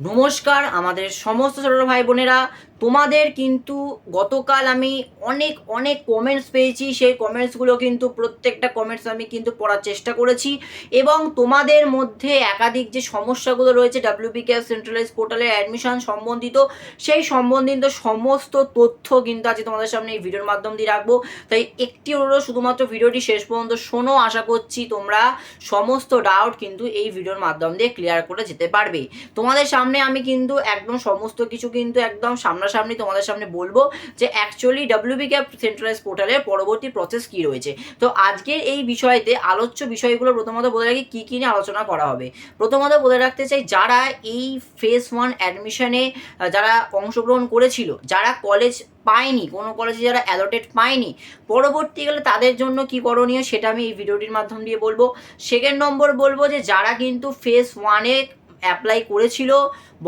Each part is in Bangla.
নমস্কার আমাদের সমস্ত ছোট ভাই বোনেরা, তোমাদের কিন্তু গতকাল আমি অনেক অনেক কমেন্টস পেয়েছি। সেই কমেন্টসগুলো কিন্তু প্রত্যেকটা কমেন্টস আমি কিন্তু পড়ার চেষ্টা করেছি এবং তোমাদের মধ্যে একাধিক যে সমস্যাগুলো রয়েছে WBCAS সেন্ট্রালাইজ পোর্টালের অ্যাডমিশন সম্বন্ধিত, সেই সম্বন্ধিত সমস্ত তথ্য কিন্তু আজকে তোমাদের সামনে এই ভিডিওর মাধ্যম দিয়ে রাখবো। তাই একটি হলো শুধুমাত্র ভিডিওটি শেষ পর্যন্ত শোনো, আশা করছি তোমরা সমস্ত ডাউট কিন্তু এই ভিডিওর মাধ্যম দিয়ে ক্লিয়ার করে যেতে পারবে। তোমাদের সামনে আমি কিন্তু একদম সমস্ত কিছু কিন্তু একদম সামনাসামনি তোমাদের সামনে বলবো যে অ্যাকচুয়ালি WBCAS সেন্ট্রালাইজ পোর্টালের পরবর্তী প্রসেস কী রয়েছে। তো আজকের এই বিষয়তে আলোচ্য বিষয়গুলো প্রথমত বলে রাখি কী কী নিয়ে আলোচনা করা হবে। প্রথমত বলে রাখতে চাই, যারা এই ফেজ 1 অ্যাডমিশনে যারা অংশগ্রহণ করেছিল, যারা কলেজ পায়নি, কোনো কলেজে যারা অ্যালটেড পায়নি, পরবর্তীকালে তাদের জন্য কী করণীয় সেটা আমি এই ভিডিওটির মাধ্যম দিয়ে বলবো। সেকেন্ড নম্বর বলবো যে যারা কিন্তু ফেজ 1-এ অ্যাপ্লাই করেছিল,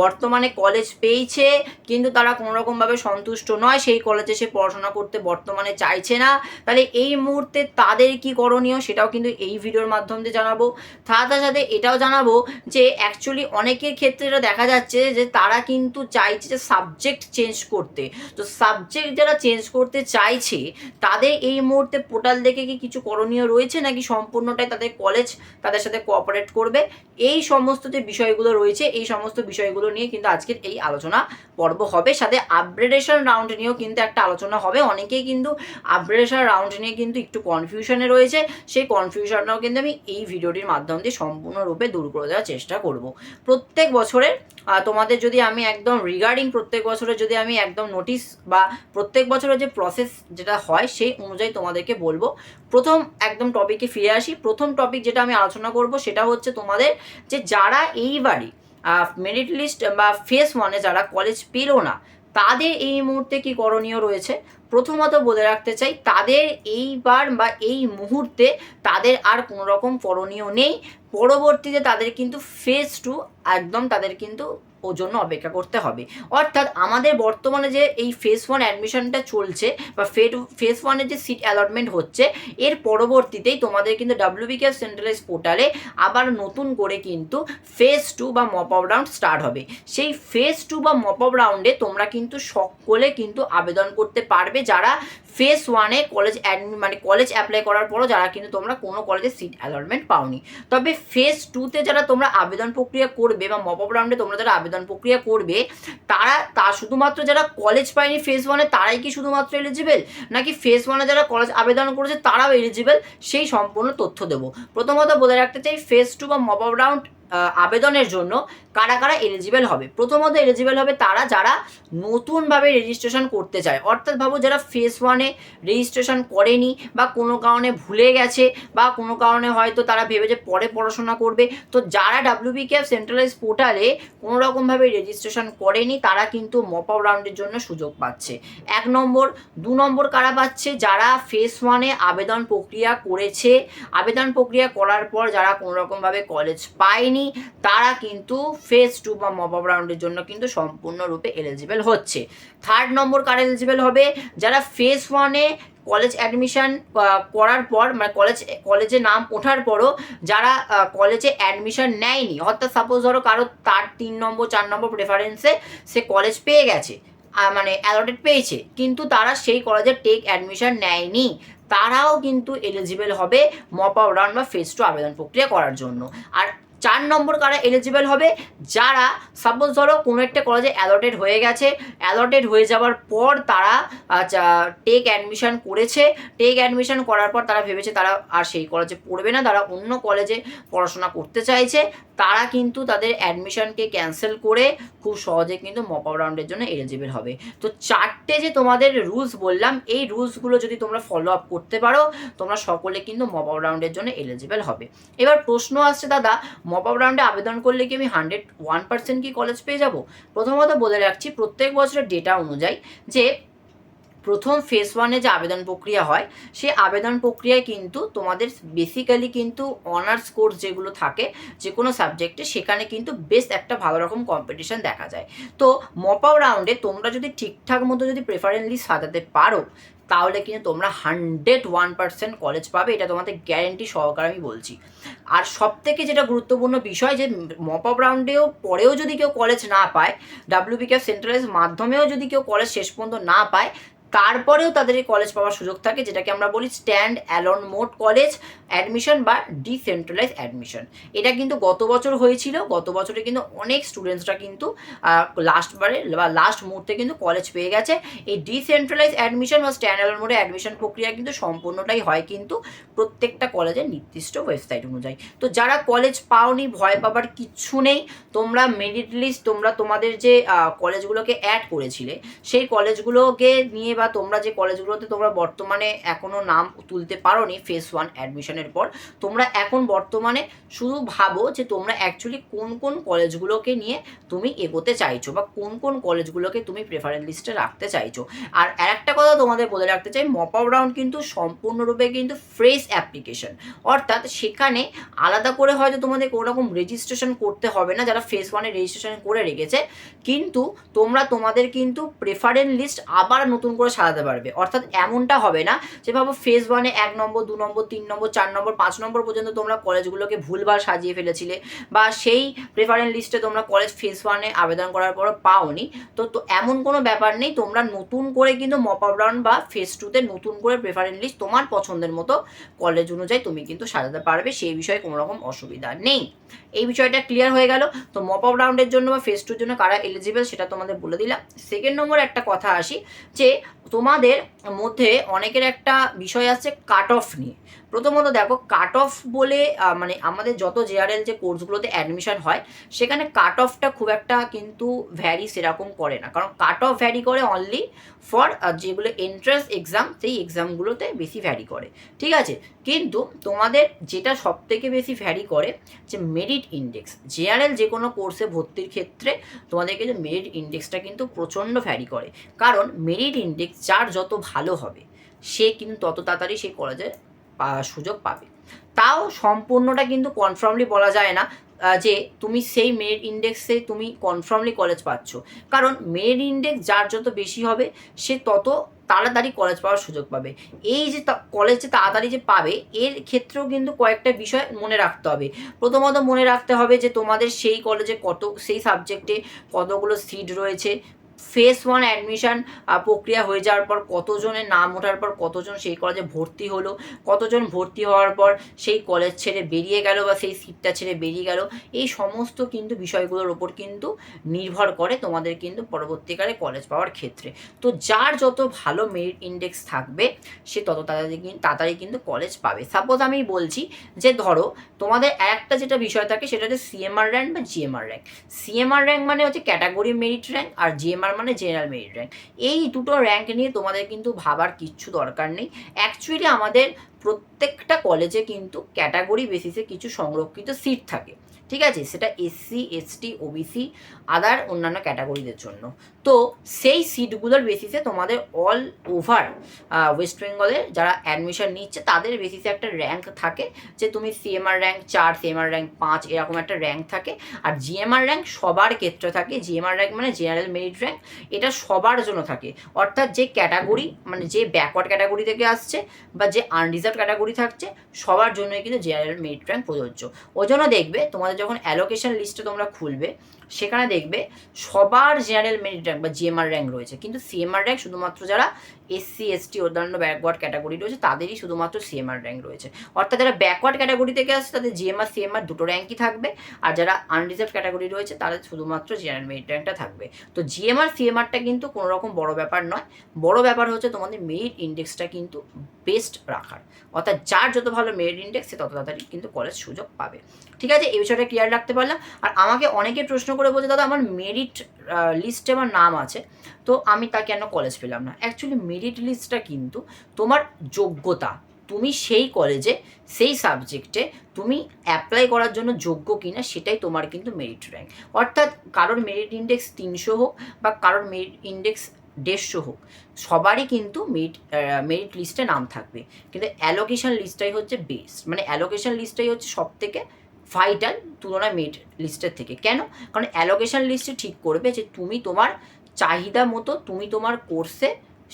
বর্তমানে কলেজ পেয়েছে কিন্তু তারা কোনোরকমভাবে সন্তুষ্ট নয়, সেই কলেজে সে পড়াশোনা করতে বর্তমানে চাইছে না, তাহলে এই মুহূর্তে তাদের কি করণীয় সেটাও কিন্তু এই ভিডিওর মাধ্যম দিয়ে জানাবো। তার সাথে এটাও জানাবো যে অ্যাকচুয়ালি অনেকের ক্ষেত্রে এটা দেখা যাচ্ছে যে তারা কিন্তু চাইছে যে সাবজেক্ট চেঞ্জ করতে। তো সাবজেক্ট যারা চেঞ্জ করতে চাইছে তাদের এই মুহূর্তে পোর্টাল দেখে কি কিছু করণীয় রয়েছে, নাকি সম্পূর্ণটাই তাদের কলেজ তাদের সাথে কোঅপারেট করবে, এই সমস্ত যে বিষয়গুলো রয়েছে এই সমস্ত বিষয়গুলো নিয়ে কিন্তু আজকের এই আলোচনা পর্ব হবে। সাথে আপগ্রেডেশন রাউন্ড নিয়েও কিন্তু একটা আলোচনা হবে। অনেকেই কিন্তু আপগ্রেডেশন রাউন্ড নিয়ে কিন্তু একটু কনফিউশনে রয়েছে, সেই কনফিউশনটাও কিন্তু আমি এই ভিডিওটির মাধ্যম দিয়ে সম্পূর্ণরূপে দূর করে দেওয়ার চেষ্টা করব। প্রত্যেক বছরের তোমাদের যদি আমি একদম রিগার্ডিং প্রত্যেক বছরের যদি আমি একদম নোটিশ বা প্রত্যেক বছরের যে প্রসেস যেটা হয় সেই অনুযায়ী তোমাদেরকে বলবো। প্রথম একদম টপিকে ফিরে আসি। প্রথম টপিক যেটা আমি আলোচনা করব সেটা হচ্ছে তোমাদের যে যারা এইবারই মেরিট লিস্ট বা ফেজ 1-এ যারা কলেজ পেল না, তাদের এই মুহূর্তে কি করণীয় রয়েছে। প্রথমত বলে রাখতে চাই, তাদের এইবার বা এই মুহূর্তে তাদের আর কোনো রকম করণীয় নেই। পরবর্তীতে তাদের কিন্তু ফেজ 2 একদম তাদের কিন্তু ওর জন্য অপেক্ষা করতে হবে। অর্থাৎ আমাদের বর্তমানে যে এই ফেজ 1 অ্যাডমিশনটা চলছে বা ফেজ 1-এর যে সিট অ্যালটমেন্ট হচ্ছে, এর পরবর্তীতেই তোমাদের কিন্তু WBCAS সেন্ট্রালাইজ পোর্টালে আবার নতুন করে কিন্তু ফেজ 2 বা মপ আপ রাউন্ড স্টার্ট হবে। সেই ফেজ 2 বা মপ আপ রাউন্ডে তোমরা কিন্তু সকলে কিন্তু আবেদন করতে পারবে, যারা ফেজ 1-এ কলেজ অ্যাপ্লাই করার পরও যারা কিন্তু তোমরা কোনো কলেজে সিট অ্যালটমেন্ট পাওনি। তবে ফেজ 2-তে যারা তোমরা আবেদন প্রক্রিয়া করবে বা মপ আপ রাউন্ডে তোমরা যারা আবেদন প্রক্রিয়া করবে, তারা শুধুমাত্র যারা কলেজ পায়নি ফেজ 1-এ তারাই কি শুধুমাত্র এলিজিবল, নাকি ফেজ 1-এ যারা কলেজ আবেদন করেছে তারাও এলিজিবল, সেই সম্পূর্ণ তথ্য দেবো। প্রথমত বলে রাখতে চাই, ফেজ 2 বা মপ আপ রাউন্ড আবেদনের জন্য কারা কারা এলিজিবল হবে। প্রথমত এলিজিবল হবে তারা যারা নতুনভাবে রেজিস্ট্রেশন করতে চায়। অর্থাৎ ভাবো যারা ফেজ 1-এ রেজিস্ট্রেশন করেনি বা কোনো কারণে ভুলে গেছে বা কোনো কারণে হয়তো তারা ভেবে যে পরে পড়াশোনা করবে, তো যারা WBCAS সেন্ট্রালাইজ পোর্টালে কোনো রকমভাবে রেজিস্ট্রেশন করেনি তারা কিন্তু মপ আপ রাউন্ডের জন্য সুযোগ পাচ্ছে। 1 নম্বর। 2 নম্বর কারা পাচ্ছে, যারা ফেজ 1-এ আবেদন প্রক্রিয়া করেছে, আবেদন প্রক্রিয়া করার পর যারা কোনো রকমভাবে কলেজ পায়নি, তারা কিন্তু ফেজ 2 বা মপ আপ রাউন্ডের জন্য কিন্তু সম্পূর্ণরূপে এলিজিবল হচ্ছে। 3rd নম্বর কারা এলিজিবল হবে, যারা ফেজ 1-এ কলেজ অ্যাডমিশন করার পর মানে কলেজে নাম ওঠার পরও যারা কলেজে অ্যাডমিশন নেয়নি, অর্থাৎ সাপোজ ধরো কারো তার 3 নম্বর 4 নম্বর প্রেফারেন্সে সে কলেজ পেয়ে গেছে, মানে অ্যালটেড পেয়েছে, কিন্তু তারা সেই কলেজে টেক অ্যাডমিশন নেয়নি, তারাও কিন্তু এলিজিবল হবে মপ আপ রাউন্ড বা ফেজ 2 আবেদন প্রক্রিয়া করার জন্য। আর 4 নম্বর কারা এলিজিবল হবে, যারা সাপোজ ধরো কোনো একটা কলেজে অ্যালটেড হয়ে গেছে, অ্যালটেড হয়ে যাওয়ার পর তারা টেক অ্যাডমিশন করেছে, টেক অ্যাডমিশন করার পর তারা ভেবেছে তারা আর সেই কলেজে পড়বে না, তারা অন্য কলেজে পড়াশোনা করতে চাইছে, তারা কিন্তু তাদের অ্যাডমিশনকে ক্যান্সেল করে খুব সহজে কিন্তু মপ আপ রাউন্ডের জন্য এলিজিবল হবে। তো 4টে যে তোমাদের রুলস বললাম, এই রুলসগুলো যদি তোমরা ফলো আপ করতে পারো, তোমরা সকলে কিন্তু মপ আপ রাউন্ডের জন্য এলিজিবল হবে। এবার প্রশ্ন আসছে, দাদা মপ আপ রাউন্ডে আবেদন করলে কি আমি 101% কি কলেজ পেয়ে যাব। প্রথমত বলে রাখছি, প্রত্যেক বছরের ডেটা অনুযায়ী যে প্রথম ফেজ 1-এ যে আবেদন প্রক্রিয়া হয়, সে আবেদন প্রক্রিয়ায় কিন্তু তোমাদের বেসিক্যালি কিন্তু অনার্স কোর্স যেগুলো থাকে যে কোনো সাবজেক্টে, সেখানে কিন্তু বেশ একটা ভালো রকম কম্পিটিশন দেখা যায়। তো মপ আপ রাউন্ডে তোমরা যদি ঠিকঠাক মতো যদি প্রেফারেন্স লিস্ট সাজাতে পারো, তাহলে কিন্তু তোমরা 101% কলেজ পাবে, এটা তোমাদের গ্যারেন্টি সহকারে আমি বলছি। আর সবথেকে যেটা গুরুত্বপূর্ণ বিষয় যে মপ আপ রাউন্ডেও পরেও যদি কেউ কলেজ না পায়, WBCAP সেন্ট্রালাইজ মাধ্যমেও যদি কেউ কলেজ শেষ পর্যন্ত না পায়, তারপরেও তাদের এই কলেজ পাওয়ার সুযোগ থাকে, যেটাকে আমরা বলি stand alone mode college admission বা ডিসেন্ট্রালাইজ অ্যাডমিশন। এটা কিন্তু গত বছর হয়েছিল। গত বছরে কিন্তু অনেক স্টুডেন্টসরা কিন্তু লাস্টবারে বা লাস্ট মুহূর্তে কিন্তু কলেজ পেয়ে গেছে। এই ডিসেন্ট্রালাইজ অ্যাডমিশন বা স্ট্যান্ড অ্যালোন মোডে অ্যাডমিশন প্রক্রিয়া কিন্তু সম্পূর্ণটাই হয় কিন্তু প্রত্যেকটা কলেজের নির্দিষ্ট ওয়েবসাইট অনুযায়ী। তো যারা কলেজ পাওনি, ভয় পাবার কিচ্ছু নেই। তোমরা মেরিট লিস্ট, তোমরা তোমাদের যে কলেজগুলোকে অ্যাড করেছিলে সেই কলেজগুলোকে নিয়ে বা তোমরা যে কলেজগুলোতে তোমরা বর্তমানে এখনও নাম তুলতে পারোনি ফেজ 1 অ্যাডমিশনের পর, তোমরা এখন বর্তমানে শুধু ভাবো যে তোমরা অ্যাকচুয়ালি কোন কোন কলেজগুলোকে নিয়ে তুমি এগোতে চাইছো বা কোন কোন কলেজগুলোকে তুমি প্রেফারেন্স লিস্টে রাখতে চাইছো। আর আরেকটা কথা তোমাদের বলে রাখতে চাই, মপ আপ রাউন্ড কিন্তু সম্পূর্ণরূপে কিন্তু ফ্রেশ অ্যাপ্লিকেশন, অর্থাৎ সেখানে আলাদা করে হয়তো তোমাদের কোনো রকম রেজিস্ট্রেশন করতে হবে না যারা ফেজ 1-এ রেজিস্ট্রেশন করে রেখেছে, কিন্তু তোমরা তোমাদের কিন্তু প্রেফারেন্স লিস্ট আবার নতুন করে সাজাতে পারবে। অর্থাৎ এমনটা হবে না যে ভাবো ফেজ 1-এ 1 নম্বর 2 নম্বর 3 নম্বর 4 নম্বর 5 নম্বর পর্যন্ত তোমরা কলেজগুলোকে ভুলভাল সাজিয়ে ফেলেছিলে, বা সেই প্রেফারেন্স লিস্টে তোমরা কলেজ ফেজ 1-এ আবেদন করার পরও পাওনি। তো এমন কোনো ব্যাপার নেই, তোমরা নতুন করে কিন্তু মপ আপ রাউন্ড বা ফেজ 2-তে নতুন করে প্রেফারেন্স লিস্ট তোমার পছন্দের মতো কলেজ অনুযায়ী তুমি কিন্তু সাজাতে পারবে, সেই বিষয়ে কোনো রকম অসুবিধা নেই। এই বিষয়টা ক্লিয়ার হয়ে গেল। তো মপ আপ রাউন্ডের জন্য বা ফেজ 2-র জন্য কারা এলিজিবল সেটা তোমাদের বলে দিলাম। সেকেন্ড নম্বর একটা কথা আসি যে তোমাদের মধ্যে অনেকের একটা বিষয় আছে কাট অফ নিয়ে। প্রথমত দেখো, কাট অফ বলে মানে আমাদের যত জেআরএল যে কোর্সগুলোতে অ্যাডমিশন হয় সেখানে কাট অফটা খুব একটা কিন্তু ভ্যারি সেরকম করে না, কারণ কাট অফ ভ্যারি করে অনলি ফর যেগুলো এন্ট্রান্স এক্সাম, সেই এক্সামগুলোতে বেশি ভ্যারি করে, ঠিক আছে। কিন্তু তোমাদের যেটা সবথেকে বেশি ভ্যারি করে যে মেরিট ইন্ডেক্স। জেআরএল যে কোনো কোর্সে ভর্তির ক্ষেত্রে তোমাদেরকে যে মেরিট ইন্ডেক্সটা কিন্তু প্রচণ্ড ভ্যারি করে, কারণ মেরিট ইন্ডেক্স যার যত ভালো হবে সে কিন্তু তত তাড়াতাড়ি সেই কলেজে সুযোগ পাবে। তাও সম্পূর্ণটা কিন্তু কনফার্মলি বলা যায় না যে তুমি সেই মেরিট ইন্ডেক্সে তুমি কনফার্মলি কলেজ পাচ্ছ, কারণ মেরিট ইন্ডেক্স যার যত বেশি হবে সে তত তাড়াতাড়ি কলেজ পাওয়ার সুযোগ পাবে। এই যে কলেজ যে তাড়াতাড়ি যে পাবে এর ক্ষেত্রেও কিন্তু কয়েকটা বিষয় মনে রাখতে হবে। প্রথমত মনে রাখতে হবে যে তোমাদের সেই কলেজে সেই সাবজেক্টে কতগুলো সিট রয়েছে। ফেজ 1 অ্যাডমিশন প্রক্রিয়া হয়ে যাওয়ার পর কতজনের নাম ওঠার পর কতজন সেই কলেজে ভর্তি হলো, কতজন ভর্তি হওয়ার পর সেই কলেজ ছেড়ে বেরিয়ে গেল বা সেই সিটটা ছেড়ে বেরিয়ে গেল, এই সমস্ত কিন্তু বিষয়গুলোর ওপর কিন্তু নির্ভর করে তোমাদের কিন্তু পরবর্তীকালে কলেজ পাওয়ার ক্ষেত্রে। তো যার যত ভালো মেরিট ইন্ডেক্স থাকবে সে তত তাড়াতাড়ি কিন্তু কলেজ পাবে। সাপোজ আমি বলছি যে ধরো তোমাদের একটা যেটা বিষয় থাকে সেটা হচ্ছে সিএমআর র্যাঙ্ক বা জিএমআর র্যাঙ্ক। সিএমআর র্যাঙ্ক মানে হচ্ছে ক্যাটাগরি মেরিট র্যাঙ্ক, আর জিএমআর মানে জেনারেল মেরিট র্যাঙ্ক। এই দুটো র্যাঙ্ক নিয়ে তোমাদের কিন্তু ভাবার কিচ্ছু দরকার নেই। অ্যাকচুয়ালি আমাদের প্রত্যেকটা কলেজে কিন্তু ক্যাটাগরি বেসিসে কিছু সংরক্ষিত সিট থাকে, ঠিক আছে, সেটা এসসি এসটি ওবিসি আদার অন্যান্য ক্যাটাগরিদের জন্য। তো সেই সিটগুলোর বেসিসে তোমাদের অল ওভার ওয়েস্ট বেঙ্গলে যারা অ্যাডমিশন নিচ্ছে তাদের বেসিসে একটা র্যাঙ্ক থাকে, যে তুমি সিএমআর র্যাঙ্ক 4 সিএমআর র্যাঙ্ক 5 এরকম একটা র্যাঙ্ক থাকে। আর জিএমআর র্যাঙ্ক সবার ক্ষেত্রে থাকে। জিএমআর র্যাঙ্ক মানে জেনারেল মেরিট র্যাঙ্ক, এটা সবার জন্য থাকে। অর্থাৎ যে ক্যাটাগরি মানে যে ব্যাকওয়ার্ড ক্যাটাগরি থেকে আসছে বা যে আনরিজার্ভ ক্যাটাগরি থাকছে সবার জন্যই কিন্তু জেনারেল মেরিট র্যাঙ্ক প্রযোজ্য। ওই জন্য দেখবে তোমাদের যখন অ্যালোকেশন লিস্টে তোমরা খুলবে সেখানে দেখবে সবার জেনারেল মেরিট র্যাঙ্ক বা জিএমআর র্যাঙ্ক রয়েছে, কিন্তু সিএমআর র্যাঙ্ক শুধুমাত্র যারা এসসি এসটি অন্যান্য ব্যাকওয়ার্ড ক্যাটাগরি রয়েছে তাদেরই শুধুমাত্র সিএমআর র্যাঙ্ক রয়েছে। অর্থাৎ যারা ব্যাকওয়ার্ড ক্যাটাগরি থেকে আসছে তাদের জিএমআর সিএমআর দুটো র্যাঙ্কই থাকবে, আর যারা আনরিজার্ভ ক্যাটাগরি রয়েছে তাদের শুধুমাত্র জেনারেল মেরিট র্যাঙ্কটা থাকবে। তো জিএমআর সিএমআরটা কিন্তু কোনো রকম বড় ব্যাপার নয়, বড় ব্যাপার হচ্ছে তোমাদের মেরিট ইন্ডেক্সটা কিন্তু বেস্ট রাখার। অর্থাৎ যার যত ভালো মেরিট ইন্ডেক্স সে তত তাড়াতাড়ি কিন্তু কলেজ সুযোগ পাবে, ঠিক আছে। এই বিষয়টা ক্লিয়ার রাখতে পারলাম। আর আমাকে অনেকে প্রশ্ন করে বলছে দাদা আমার মেরিট লিস্টে আমার নাম আছে তো আমি তা কেন কলেজ পেলাম না। অ্যাকচুয়ালি মেরিট লিস্টটা কিন্তু তোমার যোগ্যতা, তুমি সেই কলেজে সেই সাবজেক্টে তুমি অ্যাপ্লাই করার জন্য যোগ্য কিনা সেটাই তোমার কিন্তু মেরিট র্যাঙ্ক। অর্থাৎ কারোর মেরিট ইন্ডেক্স 300 হোক বা কারোর মেরিট ইন্ডেক্স 150 হোক, সবারই কিন্তু মেরিট লিস্টে নাম থাকবে, কিন্তু অ্যালোকেশন লিস্টটাই হচ্ছে বেস্ট। মানে অ্যালোকেশন লিস্টটাই হচ্ছে সব থেকে ভাইটাল তুলনায় মেরিট লিস্টের থেকে। কেন? কারণ অ্যালোকেশন লিস্টে ঠিক করবে যে তুমি তোমার চাহিদা মতো তুমি তোমার কোর্সে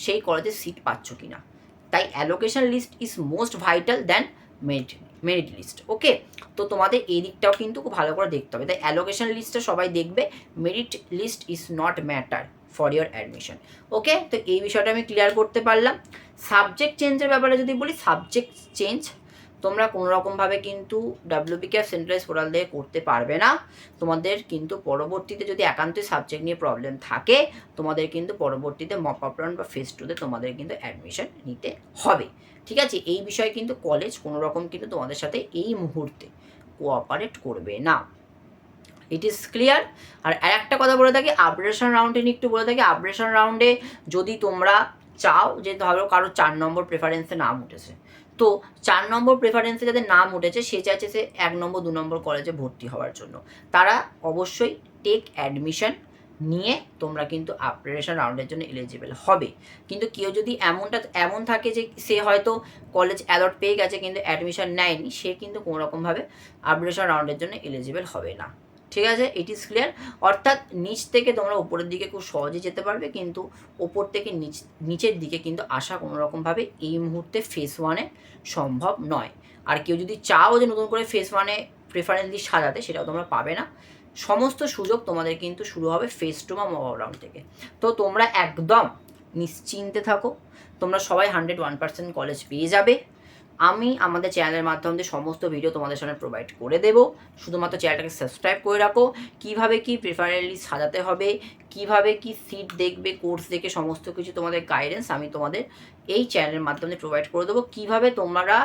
সেই কলেজে সিট পাচ্ছ কি না। তাই allocation list is most vital than merit list. Okay, তো তোমাদের এই দিকটাও কিন্তু খুব ভালো করে দেখতে হবে। তাই অ্যালোকেশন লিস্টটা সবাই দেখবে, merit list is not matter for your admission. Okay, তো এই বিষয়টা আমি ক্লিয়ার করতে পারলাম। সাবজেক্ট চেঞ্জের ব্যাপারে যদি বলি, সাবজেক্ট চেঞ্জ তোমরা কোনোরকমভাবে কিন্তু WBCAP সেন্ট্রালাইজ পোর্টাল দিয়ে করতে পারবে না। তোমাদের কিন্তু পরবর্তীতে যদি একান্তই সাবজেক্ট নিয়ে প্রবলেম থাকে, তোমাদের কিন্তু পরবর্তীতে মক আপ রাউন্ড বা ফেজ 2তে তোমাদের কিন্তু অ্যাডমিশন নিতে হবে। ঠিক আছে, এই বিষয়ে কিন্তু কলেজ কোনো রকম কিন্তু তোমাদের সাথে এই মুহূর্তে কোঅপারেট করবে না। It is clear. আর একটা কথা বলে থাকি, আপগ্রেডেশন রাউন্ডে নিয়ে একটু বলে থাকি, আপগ্রেডেশন রাউন্ডে যদি তোমরা চাও যে ধরো কারো 4 নম্বর প্রেফারেন্সে নাম উঠেছে, তো 4 নম্বর প্রেফারেন্সে যাদের নাম উঠেছে সে চাইছে সে 1 নম্বর 2 নম্বর কলেজে ভর্তি হওয়ার জন্য, তারা অবশ্যই টেক অ্যাডমিশন নিয়ে তোমরা কিন্তু আপগ্রেডেশন রাউন্ডের জন্য এলিজিবল হবে। কিন্তু কেউ যদি এমন থাকে যে সে হয়তো কলেজ অ্যালট পেয়ে গেছে কিন্তু অ্যাডমিশন নেয়নি, সে কিন্তু কোনোরকমভাবে আপগ্রেডেশন রাউন্ডের জন্য এলিজিবল হবে না। ঠিক আছে, ইট ইজ ক্লিয়ার। অর্থাৎ নিচ থেকে তোমরা উপরের দিকে খুব সহজে যেতে পারবে, কিন্তু ওপর থেকে নিচের দিকে কিন্তু আসা কোনোরকমভাবে এই মুহূর্তে ফেজ 1-এ সম্ভব নয়। আর কেউ যদি চাও যে নতুন করে ফেজ 1-এ প্রেফারেন্স লিস্ট সাজাতে, সেটাও তোমরা পাবে না। সমস্ত সুযোগ তোমাদের কিন্তু শুরু হবে ফেজ 2 বা মক আপ রাউন্ড থেকে। তো তোমরা একদম নিশ্চিন্তে থাকো, তোমরা সবাই 101% কলেজ পেয়ে যাবে। আমি আমাদের চ্যানেলের মাধ্যম দিয়ে সমস্ত ভিডিও তোমাদের সামনে প্রোভাইড করে দেবো। শুধুমাত্র চ্যানেলটাকে সাবস্ক্রাইব করে রাখো। কীভাবে কী প্রেফারেন্স লিস্ট সাজাতে হবে, কীভাবে কী সিট দেখবে, কোর্স দেখে সমস্ত কিছু তোমাদের গাইডেন্স আমি তোমাদের এই চ্যানেলের মাধ্যমে প্রোভাইড করে দেবো। কীভাবে তোমরা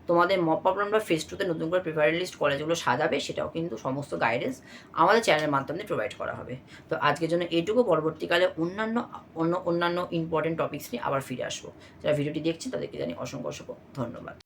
তোমাদের মক আপ রাউন্ড বা ফেজ 2তে নতুন করে প্রেফারেন্স লিস্ট কলেজগুলো সাজাবে, সেটাও কিন্তু সমস্ত গাইডেন্স আমাদের চ্যানেলের মাধ্যমে প্রোভাইড করা হবে। তো আজকের জন্য এইটুকু। পরবর্তীকালে অন্যান্য ইম্পর্টেন্ট টপিকস নিয়ে আবার ফিরে আসবো। যারা ভিডিওটি দেখছেন তাদেরকে জানি অসংখ্য ধন্যবাদ।